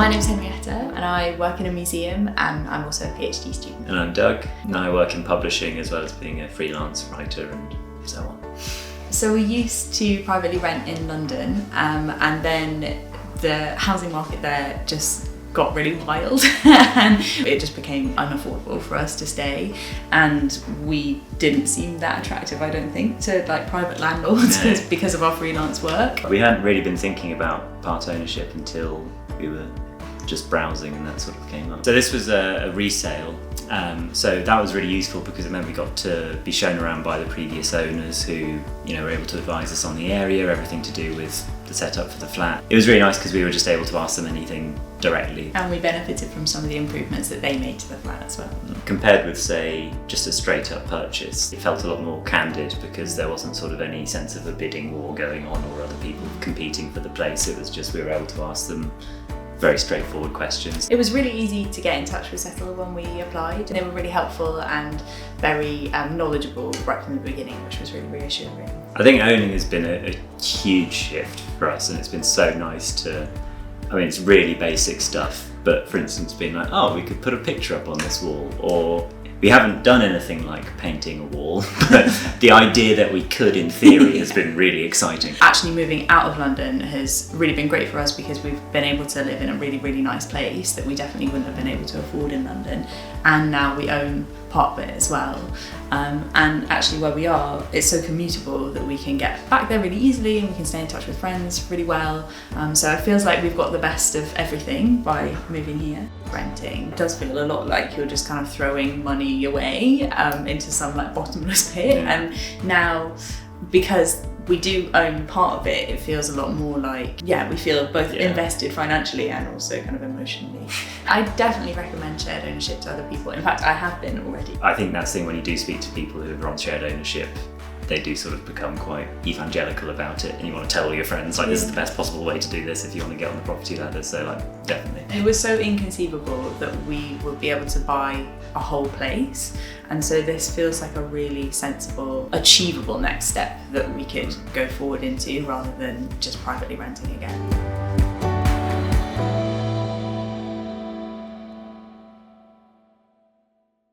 My name's Henrietta and I work in a museum and I'm also a PhD student. And I'm Doug and I work in publishing as well as being a freelance writer and so on. So we used to privately rent in London and then the housing market there just got really wild and it just became unaffordable for us to stay, and we didn't seem that attractive, I don't think, to private landlords because of our freelance work. We hadn't really been thinking about part ownership until we were just browsing and that sort of came up. So this was a resale, so that was really useful because it meant we got to be shown around by the previous owners who were able to advise us on the area, everything to do with the setup for the flat. It was really nice because we were just able to ask them anything directly. And we benefited from some of the improvements that they made to the flat as well. Compared with, say, just a straight up purchase, it felt a lot more candid because there wasn't sort of any sense of a bidding war going on or other people competing for the place. It was just we were able to ask them very straightforward questions. It was really easy to get in touch with Settle when we applied. They were really helpful and very knowledgeable right from the beginning, which was really reassuring. I think owning has been a huge shift for us, and it's been so nice to, it's really basic stuff, but for instance being like, oh, we could put a picture up on this wall, or we haven't done anything like painting a wall, but the idea that we could in theory has been really exciting. Actually moving out of London has really been great for us because we've been able to live in a really, really nice place that we definitely wouldn't have been able to afford in London. And now we own part of it as well. And actually where we are, it's so commutable that we can get back there really easily and we can stay in touch with friends really well. So it feels like we've got the best of everything by moving here. Renting does feel a lot like you're just kind of throwing money away into some bottomless pit. And now, because we do own part of it, it feels a lot more like, we feel both invested financially and also kind of emotionally. I definitely recommend shared ownership to other people. In fact, I have been already. I think that's the thing when you do speak to people who are on shared ownership, they do sort of become quite evangelical about it, and you want to tell all your friends this is the best possible way to do this if you want to get on the property ladder. So definitely. It was so inconceivable that we would be able to buy a whole place, and so this feels like a really sensible, achievable next step that we could go forward into rather than just privately renting again.